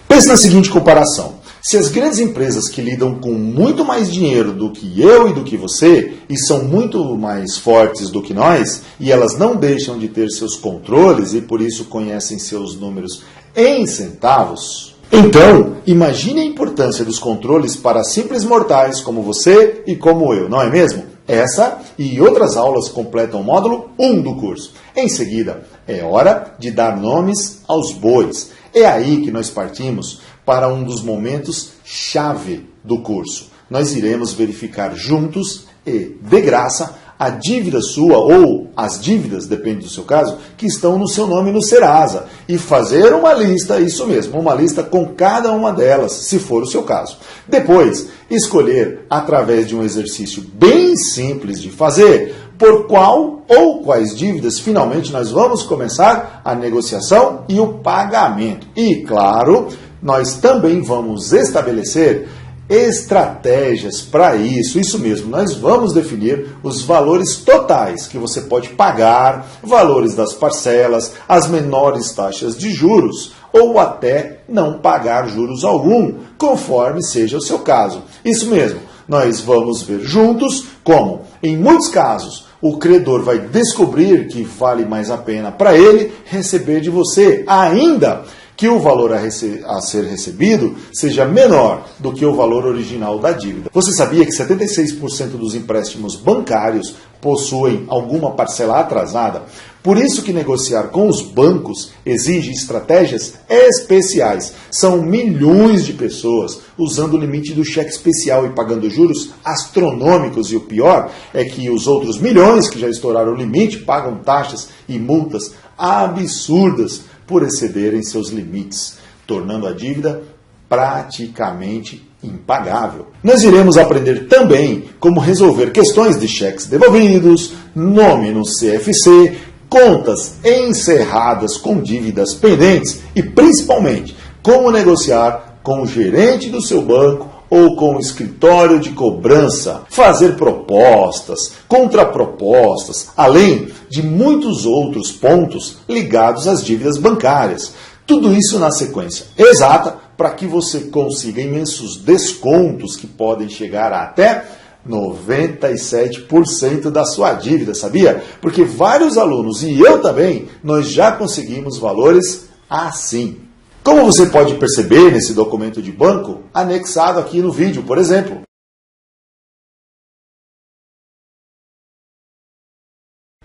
Pense na seguinte comparação. Se as grandes empresas que lidam com muito mais dinheiro do que eu e do que você, e são muito mais fortes do que nós, e elas não deixam de ter seus controles e por isso conhecem seus números em centavos, então imagine a importância dos controles para simples mortais como você e como eu, não é mesmo? Essa e outras aulas completam o módulo 1 do curso. Em seguida, é hora de dar nomes aos bois. É aí que nós partimos para um dos momentos chave do curso. Nós iremos verificar juntos e, de graça, a dívida sua, ou as dívidas, depende do seu caso, que estão no seu nome no Serasa, e fazer uma lista, isso mesmo, uma lista com cada uma delas, se for o seu caso. Depois, escolher, através de um exercício bem simples de fazer, por qual ou quais dívidas finalmente nós vamos começar a negociação e o pagamento. E, claro, nós também vamos estabelecer estratégias para isso mesmo, nós vamos definir os valores totais que você pode pagar, valores das parcelas, as menores taxas de juros, ou até não pagar juros algum, conforme seja o seu caso. Isso mesmo, nós vamos ver juntos como, em muitos casos, o credor vai descobrir que vale mais a pena para ele receber de você, ainda que o valor a ser recebido seja menor do que o valor original da dívida. Você sabia que 76% dos empréstimos bancários possuem alguma parcela atrasada? Por isso que negociar com os bancos exige estratégias especiais. São milhões de pessoas usando o limite do cheque especial e pagando juros astronômicos. E o pior é que os outros milhões que já estouraram o limite pagam taxas e multas absurdas por excederem seus limites, tornando a dívida praticamente impagável. Nós iremos aprender também como resolver questões de cheques devolvidos, nome no CFC, contas encerradas com dívidas pendentes e, principalmente, como negociar com o gerente do seu banco ou com o escritório de cobrança, fazer propostas, contrapropostas, além de muitos outros pontos ligados às dívidas bancárias. Tudo isso na sequência exata para que você consiga imensos descontos que podem chegar a até 97% da sua dívida, sabia? Porque vários alunos, e eu também, nós já conseguimos valores assim. Como você pode perceber nesse documento de banco, anexado aqui no vídeo, por exemplo.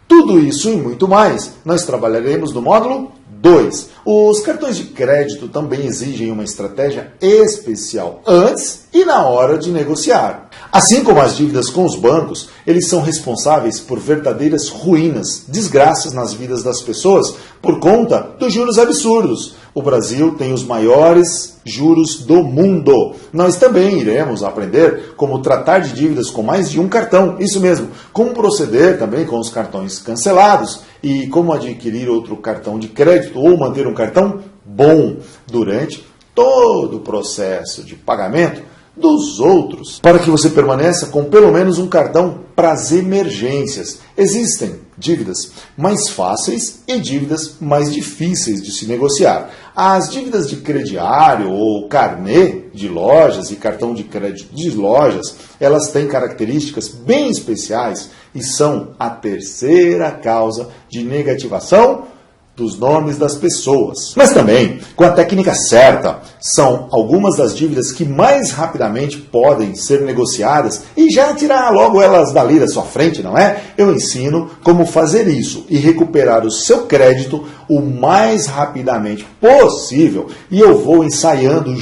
Tudo isso e muito mais, nós trabalharemos no módulo 2. Os cartões de crédito também exigem uma estratégia especial antes e na hora de negociar. Assim como as dívidas com os bancos, eles são responsáveis por verdadeiras ruínas, desgraças nas vidas das pessoas por conta dos juros absurdos. O Brasil tem os maiores juros do mundo. Nós também iremos aprender como tratar de dívidas com mais de um cartão. Isso mesmo, como proceder também com os cartões cancelados e como adquirir outro cartão de crédito ou manter um cartão bom durante todo o processo de pagamento dos outros, para que você permaneça com pelo menos um cartão para as emergências. Existem dívidas mais fáceis e dívidas mais difíceis de se negociar. As dívidas de crediário ou carnê de lojas e cartão de crédito de lojas, elas têm características bem especiais e são a terceira causa de negativação dos nomes das pessoas. Mas também, com a técnica certa, são algumas das dívidas que mais rapidamente podem ser negociadas e já tirar logo elas dali da sua frente, não é? Eu ensino como fazer isso e recuperar o seu crédito o mais rapidamente possível e eu vou ensaiando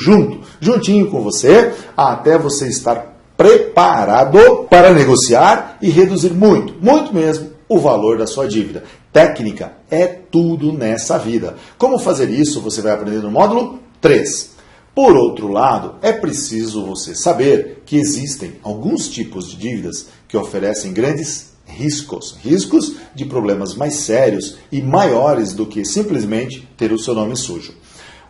juntinho com você, até você estar preparado para negociar e reduzir muito mesmo o valor da sua dívida. Técnica é tudo nessa vida. Como fazer isso você vai aprender no módulo 3. Por outro lado, é preciso você saber que existem alguns tipos de dívidas que oferecem grandes riscos de problemas mais sérios e maiores do que simplesmente ter o seu nome sujo.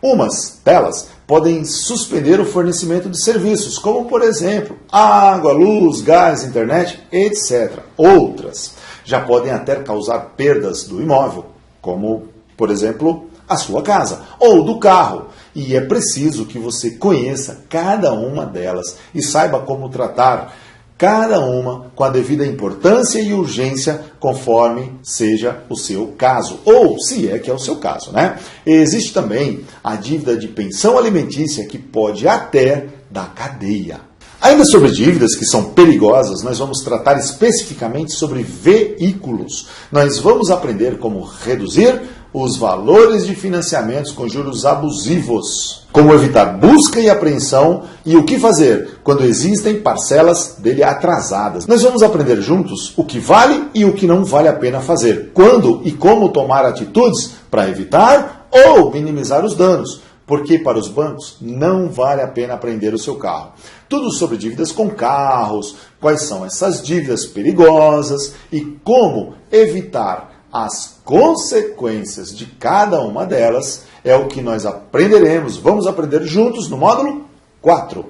Umas delas podem suspender o fornecimento de serviços, como por exemplo, água, luz, gás, internet, etc. Outras já podem até causar perdas do imóvel, como por exemplo, a sua casa ou do carro. E é preciso que você conheça cada uma delas e saiba como tratar cada uma com a devida importância e urgência, conforme seja o seu caso, ou se é que é o seu caso, né? Existe também a dívida de pensão alimentícia, que pode até dar cadeia. Ainda sobre dívidas que são perigosas, nós vamos tratar especificamente sobre veículos. Nós vamos aprender como reduzir os valores de financiamentos com juros abusivos, como evitar busca e apreensão e o que fazer quando existem parcelas dele atrasadas. Nós vamos aprender juntos o que vale e o que não vale a pena fazer, quando e como tomar atitudes para evitar ou minimizar os danos, porque para os bancos não vale a pena prender o seu carro. Tudo sobre dívidas com carros, quais são essas dívidas perigosas e como evitar as consequências de cada uma delas é o que nós aprenderemos, vamos aprender juntos no módulo 4.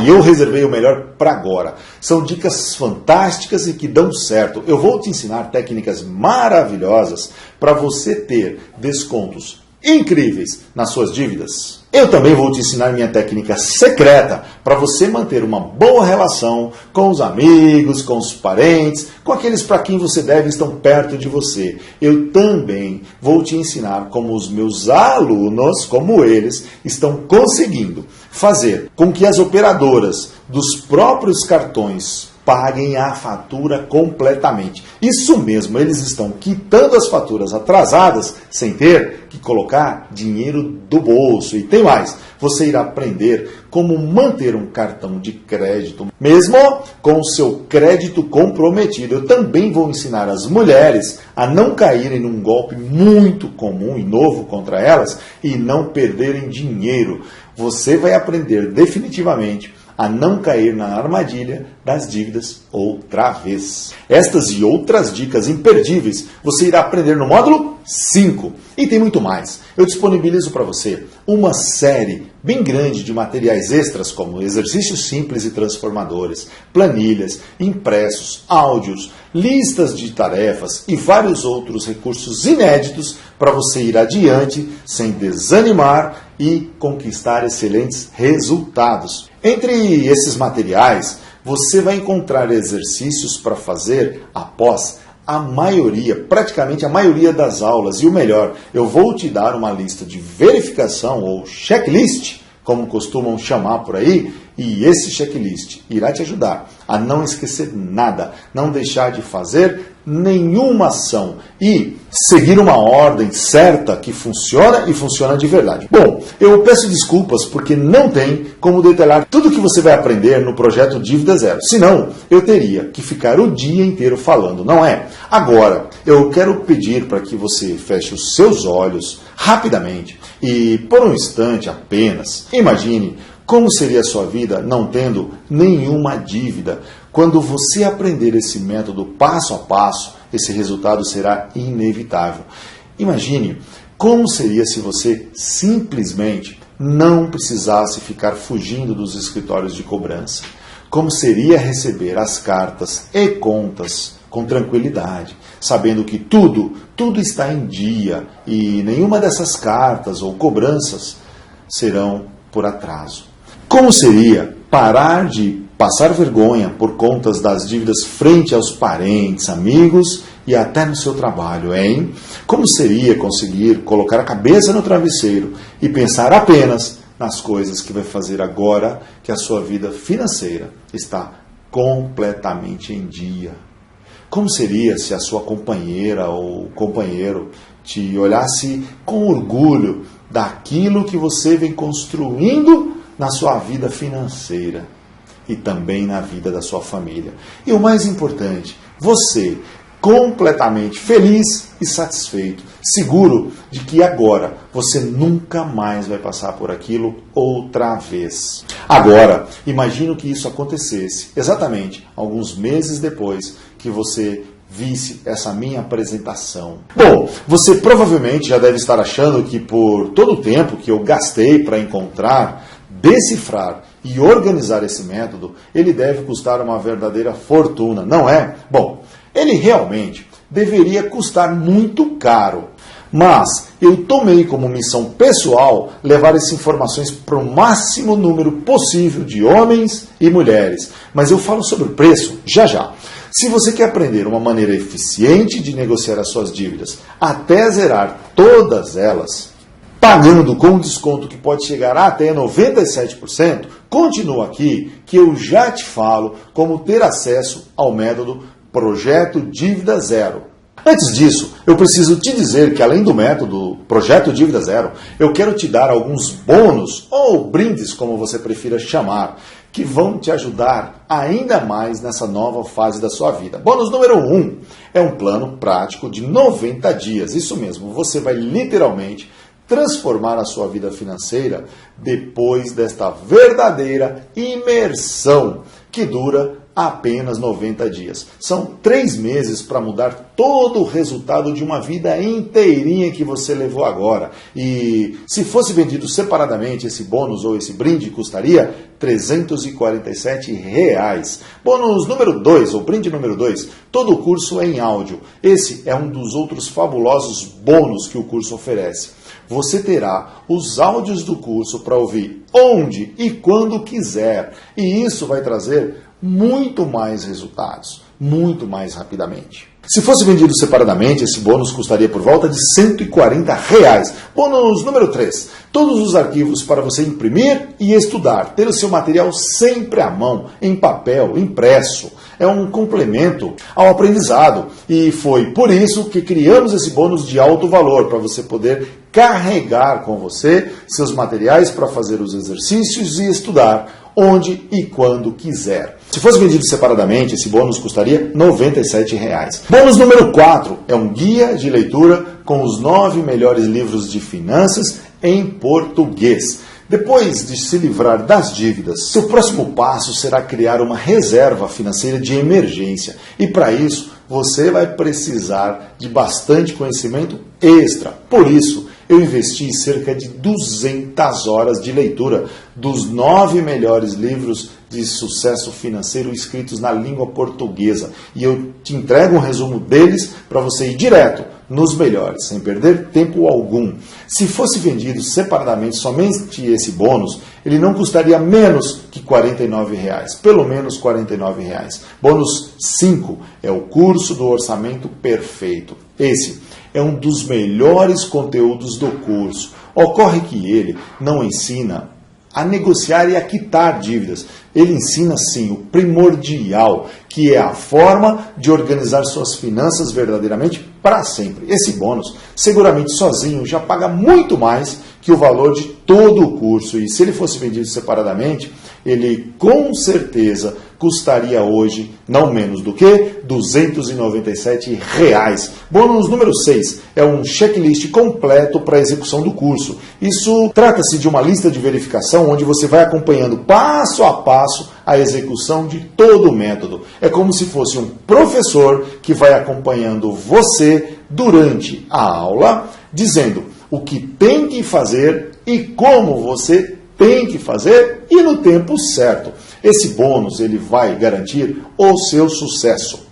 E eu reservei o melhor para agora. São dicas fantásticas e que dão certo. Eu vou te ensinar técnicas maravilhosas para você ter descontos incríveis nas suas dívidas. Eu também vou te ensinar minha técnica secreta para você manter uma boa relação com os amigos, com os parentes, com aqueles para quem você deve estão perto de você. Eu também vou te ensinar como os meus alunos, como eles, estão conseguindo fazer com que as operadoras dos próprios cartões paguem a fatura completamente. Isso mesmo, eles estão quitando as faturas atrasadas sem ter que colocar dinheiro do bolso. E tem mais, você irá aprender como manter um cartão de crédito, mesmo com o seu crédito comprometido. Eu também vou ensinar as mulheres a não caírem num golpe muito comum e novo contra elas e não perderem dinheiro. Você vai aprender definitivamente a não cair na armadilha das dívidas outra vez. Estas e outras dicas imperdíveis você irá aprender no módulo 5. E tem muito mais. Eu disponibilizo para você uma série bem grande de materiais extras, como exercícios simples e transformadores, planilhas, impressos, áudios, listas de tarefas e vários outros recursos inéditos para você ir adiante sem desanimar e conquistar excelentes resultados. Entre esses materiais, você vai encontrar exercícios para fazer após a maioria, praticamente a maioria das aulas. E o melhor, eu vou te dar uma lista de verificação ou checklist, como costumam chamar por aí, e esse checklist irá te ajudar a não esquecer nada, não deixar de fazer nenhuma ação e seguir uma ordem certa que funciona e funciona de verdade. Bom, eu peço desculpas porque não tem como detalhar tudo que você vai aprender no projeto Dívida Zero. Senão, eu teria que ficar o dia inteiro falando, não é? Agora, eu quero pedir para que você feche os seus olhos rapidamente e, por um instante apenas, imagine como seria a sua vida não tendo nenhuma dívida. Quando você aprender esse método passo a passo, esse resultado será inevitável. Imagine como seria se você simplesmente não precisasse ficar fugindo dos escritórios de cobrança. Como seria receber as cartas e contas com tranquilidade, sabendo que tudo está em dia e nenhuma dessas cartas ou cobranças serão por atraso. Como seria parar de passar vergonha por contas das dívidas frente aos parentes, amigos e até no seu trabalho, hein? Como seria conseguir colocar a cabeça no travesseiro e pensar apenas nas coisas que vai fazer agora que a sua vida financeira está completamente em dia? Como seria se a sua companheira ou companheiro te olhasse com orgulho daquilo que você vem construindo na sua vida financeira e também na vida da sua família? E o mais importante, você completamente feliz e satisfeito, seguro de que agora você nunca mais vai passar por aquilo outra vez. Agora, imagino que isso acontecesse exatamente alguns meses depois que você visse essa minha apresentação. Bom, você provavelmente já deve estar achando que por todo o tempo que eu gastei para encontrar, decifrar e organizar esse método, ele deve custar uma verdadeira fortuna, não é? Bom, ele realmente deveria custar muito caro, mas eu tomei como missão pessoal levar essas informações para o máximo número possível de homens e mulheres. Mas eu falo sobre o preço já já. Se você quer aprender uma maneira eficiente de negociar as suas dívidas até zerar todas elas, pagando com um desconto que pode chegar até 97%, continua aqui que eu já te falo como ter acesso ao método Projeto Dívida Zero. Antes disso, eu preciso te dizer que além do método Projeto Dívida Zero, eu quero te dar alguns bônus, ou brindes, como você prefira chamar, que vão te ajudar ainda mais nessa nova fase da sua vida. Bônus número 1 é um plano prático de 90 dias. Isso mesmo, você vai literalmente transformar a sua vida financeira depois desta verdadeira imersão que dura apenas 90 dias. São 3 meses para mudar todo o resultado de uma vida inteirinha que você levou agora. E se fosse vendido separadamente, esse bônus ou esse brinde custaria R$ 347. Bônus número 2, ou brinde número 2, todo o curso é em áudio. Esse é um dos outros fabulosos bônus que o curso oferece. Você terá os áudios do curso para ouvir onde e quando quiser. E isso vai trazer muito mais resultados, muito mais rapidamente. Se fosse vendido separadamente, esse bônus custaria por volta de R$ 140. Bônus número 3. Todos os arquivos para você imprimir e estudar. Ter o seu material sempre à mão, em papel, impresso. É um complemento ao aprendizado. E foi por isso que criamos esse bônus de alto valor, para você poder carregar com você seus materiais para fazer os exercícios e estudar onde e quando quiser. Se fosse vendido separadamente, esse bônus custaria R$ 97. Bônus número 4 é um guia de leitura com os 9 melhores livros de finanças em português. Depois de se livrar das dívidas, seu próximo passo será criar uma reserva financeira de emergência. E para isso, você vai precisar de bastante conhecimento extra. Por isso, eu investi cerca de 200 horas de leitura dos 9 melhores livros de sucesso financeiro escritos na língua portuguesa. E eu te entrego um resumo deles para você ir direto nos melhores, sem perder tempo algum. Se fosse vendido separadamente somente esse bônus, ele não custaria menos que R$ 49. Pelo menos R$ 49. Bônus 5 é o curso do orçamento perfeito. Esse é um dos melhores conteúdos do curso. Ocorre que ele não ensina a negociar e a quitar dívidas. Ele ensina, sim, o primordial, que é a forma de organizar suas finanças verdadeiramente para sempre. Esse bônus, seguramente sozinho, já paga muito mais que o valor de todo o curso. E se ele fosse vendido separadamente, ele com certeza custaria hoje não menos do que R$ 297. Bônus número 6 é um checklist completo para a execução do curso. Isso trata-se de uma lista de verificação onde você vai acompanhando passo a passo a execução de todo o método. É como se fosse um professor que vai acompanhando você durante a aula, dizendo o que tem que fazer e como você tem que fazer e no tempo certo. Esse bônus ele vai garantir o seu sucesso.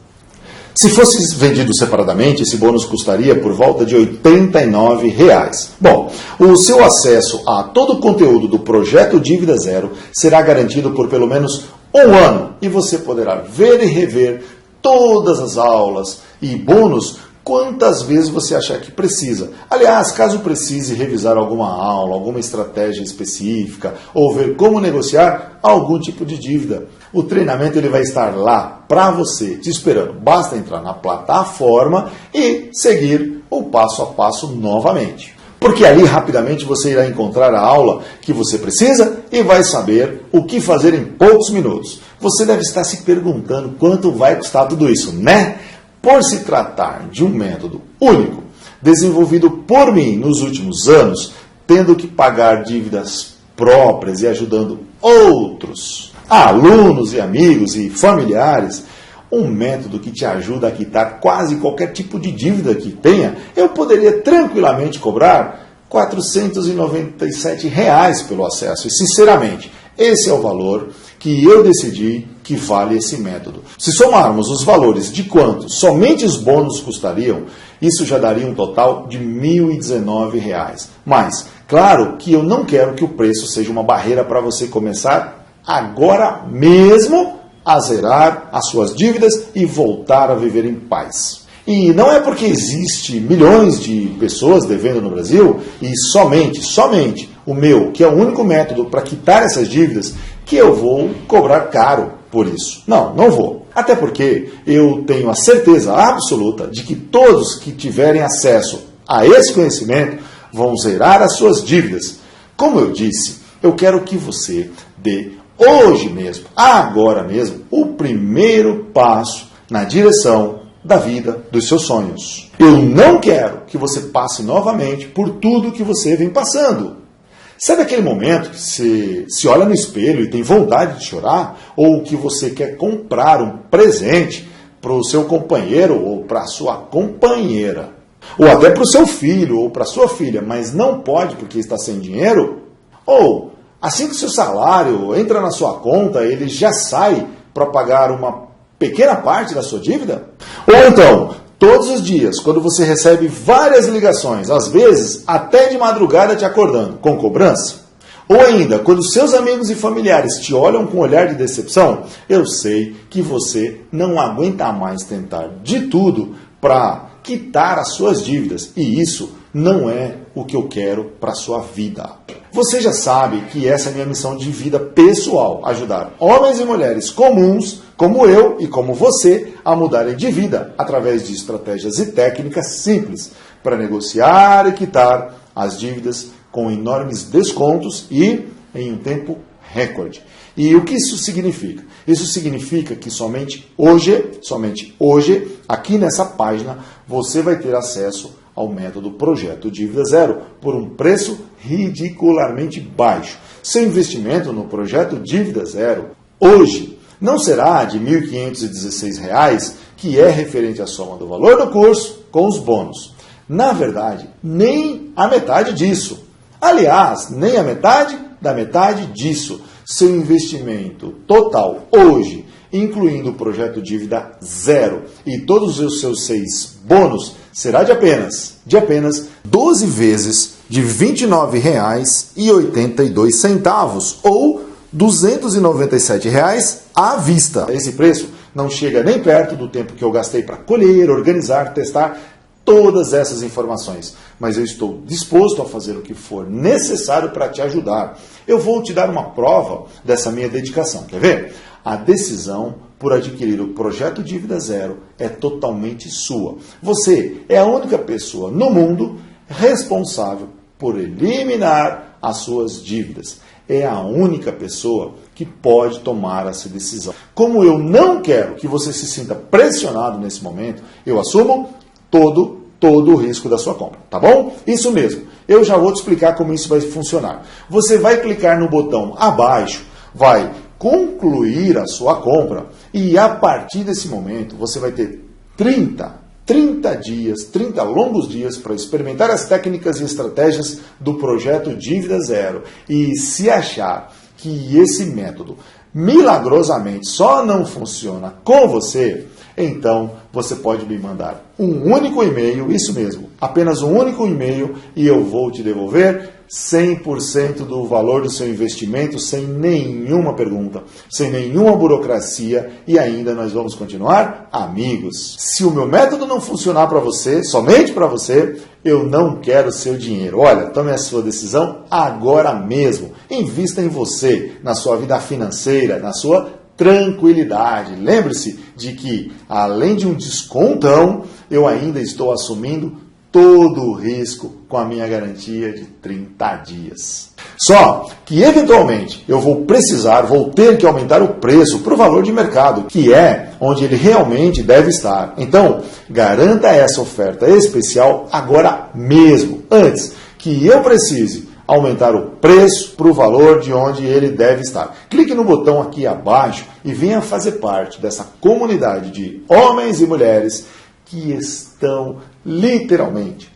Se fosse vendido separadamente, esse bônus custaria por volta de R$ 89. Bom, o seu acesso a todo o conteúdo do Projeto Dívida Zero será garantido por pelo menos um ano e você poderá ver e rever todas as aulas e bônus quantas vezes você achar que precisa. Aliás, caso precise revisar alguma aula, alguma estratégia específica ou ver como negociar algum tipo de dívida, o treinamento ele vai estar lá para você, te esperando. Basta entrar na plataforma e seguir o passo a passo novamente. Porque ali rapidamente você irá encontrar a aula que você precisa e vai saber o que fazer em poucos minutos. Você deve estar se perguntando quanto vai custar tudo isso, né? Por se tratar de um método único, desenvolvido por mim nos últimos anos, tendo que pagar dívidas próprias e ajudando outros alunos e amigos e familiares, um método que te ajuda a quitar quase qualquer tipo de dívida que tenha, eu poderia tranquilamente cobrar R$ 497 pelo acesso. E, sinceramente, esse é o valor que eu decidi que vale esse método. Se somarmos os valores de quanto somente os bônus custariam, isso já daria um total de R$ 1.019. Mas, claro que eu não quero que o preço seja uma barreira para você começar agora mesmo a zerar as suas dívidas e voltar a viver em paz. E não é porque existe milhões de pessoas devendo no Brasil e somente o meu, que é o único método para quitar essas dívidas, que eu vou cobrar caro por isso. Não vou. Até porque eu tenho a certeza absoluta de que todos que tiverem acesso a esse conhecimento vão zerar as suas dívidas. Como eu disse, eu quero que você dê hoje mesmo, agora mesmo, o primeiro passo na direção da vida dos seus sonhos. Eu não quero que você passe novamente por tudo que você vem passando. Sabe aquele momento que você se olha no espelho e tem vontade de chorar? Ou que você quer comprar um presente para o seu companheiro ou para a sua companheira? Ou até para o seu filho ou para a sua filha, mas não pode porque está sem dinheiro? Ou, assim que o seu salário entra na sua conta, ele já sai para pagar uma pequena parte da sua dívida? Ou então, todos os dias, quando você recebe várias ligações, às vezes até de madrugada te acordando, com cobrança? Ou ainda, quando seus amigos e familiares te olham com um olhar de decepção, eu sei que você não aguenta mais tentar de tudo para quitar as suas dívidas. E isso não é o que eu quero para a sua vida. Você já sabe que essa é a minha missão de vida pessoal, ajudar homens e mulheres comuns, como eu e como você, a mudarem de vida através de estratégias e técnicas simples para negociar e quitar as dívidas com enormes descontos e em um tempo recorde. E o que isso significa? Isso significa que somente hoje, aqui nessa página, você vai ter acesso ao método Projeto Dívida Zero por um preço ridicularmente baixo. Seu investimento no Projeto Dívida Zero hoje não será de R$ 1.516, que é referente à soma do valor do curso com os bônus. Na verdade, nem a metade disso. Aliás, nem a metade da metade disso. Seu investimento total hoje, incluindo o Projeto Dívida Zero e todos os seus 6 bônus, será de apenas 12 vezes de R$ 29,82 ou R$ 297 à vista. Esse preço não chega nem perto do tempo que eu gastei para colher, organizar, testar todas essas informações. Mas eu estou disposto a fazer o que for necessário para te ajudar. Eu vou te dar uma prova dessa minha dedicação. Quer ver? A decisão por adquirir o Projeto Dívida Zero é totalmente sua. Você é a única pessoa no mundo responsável por eliminar as suas dívidas. É a única pessoa que pode tomar essa decisão. Como eu não quero que você se sinta pressionado nesse momento, eu assumo todo o risco da sua compra, tá bom? Isso mesmo. Eu já vou te explicar como isso vai funcionar. Você vai clicar no botão abaixo, vai concluir a sua compra e a partir desse momento você vai ter 30 longos dias para experimentar as técnicas e estratégias do Projeto Dívida Zero. E se achar que esse método milagrosamente só não funciona com você, então você pode me mandar um único e-mail, isso mesmo, apenas um único e-mail, e eu vou te devolver 100% do valor do seu investimento, sem nenhuma pergunta, sem nenhuma burocracia, e ainda nós vamos continuar amigos. Se o meu método não funcionar para você, somente para você, eu não quero seu dinheiro. Olha, tome a sua decisão agora mesmo. Invista em você, na sua vida financeira, na sua tranquilidade. Lembre-se de que, além de um descontão, eu ainda estou assumindo todo o risco com a minha garantia de 30 dias. Só que, eventualmente, eu vou ter que aumentar o preço para o valor de mercado, que é onde ele realmente deve estar. Então, garanta essa oferta especial agora mesmo, antes que eu precise aumentar o preço para o valor de onde ele deve estar. Clique no botão aqui abaixo e venha fazer parte dessa comunidade de homens e mulheres que estão literalmente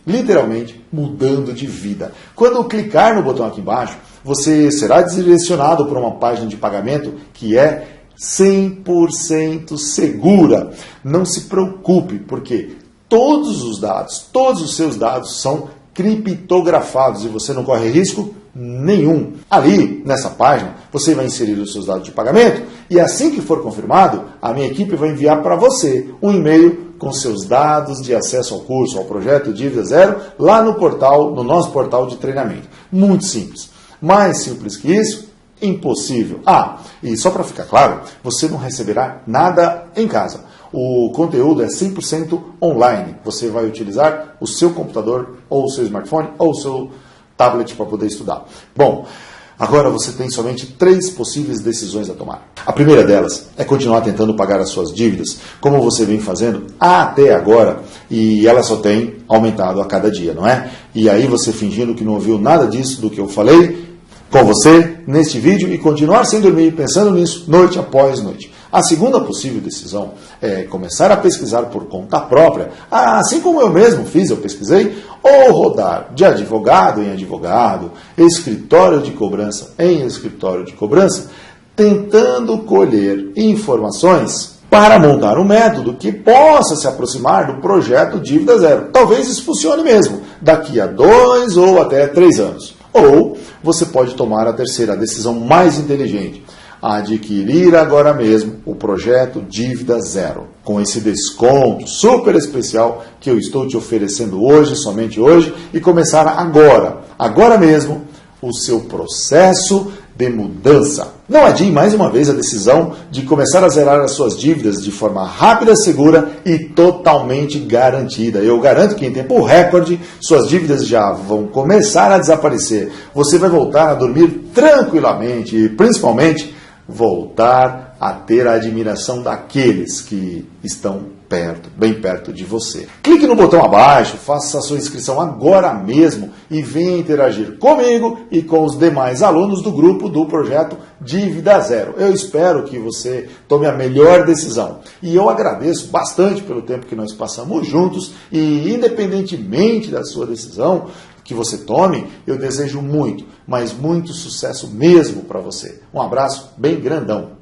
mudando de vida. Quando clicar no botão aqui embaixo, você será direcionado para uma página de pagamento que é 100% segura. Não se preocupe, porque todos os seus dados são criptografados e você não corre risco nenhum. Ali, nessa página, você vai inserir os seus dados de pagamento e assim que for confirmado, a minha equipe vai enviar para você um e-mail com seus dados de acesso ao curso, ao Projeto Dívida Zero, lá no nosso portal de treinamento. Muito simples. Mais simples que isso, impossível. Ah, e só para ficar claro, você não receberá nada em casa. O conteúdo é 100% online. Você vai utilizar o seu computador, ou o seu smartphone, ou o seu tablet para poder estudar. Bom, agora você tem somente 3 possíveis decisões a tomar. A primeira delas é continuar tentando pagar as suas dívidas, como você vem fazendo até agora, e ela só tem aumentado a cada dia, não é? E aí você fingindo que não ouviu nada disso do que eu falei com você neste vídeo e continuar sem dormir, pensando nisso noite após noite. A segunda possível decisão é começar a pesquisar por conta própria, assim como eu mesmo fiz, eu pesquisei, ou rodar de advogado em advogado, escritório de cobrança em escritório de cobrança, tentando colher informações para montar um método que possa se aproximar do projeto Dívida Zero. Talvez isso funcione mesmo, daqui a 2 ou até 3 anos. Ou você pode tomar a terceira, a decisão mais inteligente, adquirir agora mesmo o projeto Dívida Zero, com esse desconto super especial que eu estou te oferecendo hoje, somente hoje, e começar agora mesmo, o seu processo de mudança. Não adie mais uma vez a decisão de começar a zerar as suas dívidas de forma rápida, segura e totalmente garantida. Eu garanto que em tempo recorde suas dívidas já vão começar a desaparecer. Você vai voltar a dormir tranquilamente e principalmente voltar a ter a admiração daqueles que estão perto, bem perto de você. Clique no botão abaixo, faça a sua inscrição agora mesmo e venha interagir comigo e com os demais alunos do grupo do projeto Dívida Zero. Eu espero que você tome a melhor decisão. E eu agradeço bastante pelo tempo que nós passamos juntos e independentemente da sua decisão que você tome, eu desejo muito, mas muito sucesso mesmo para você. Um abraço bem grandão.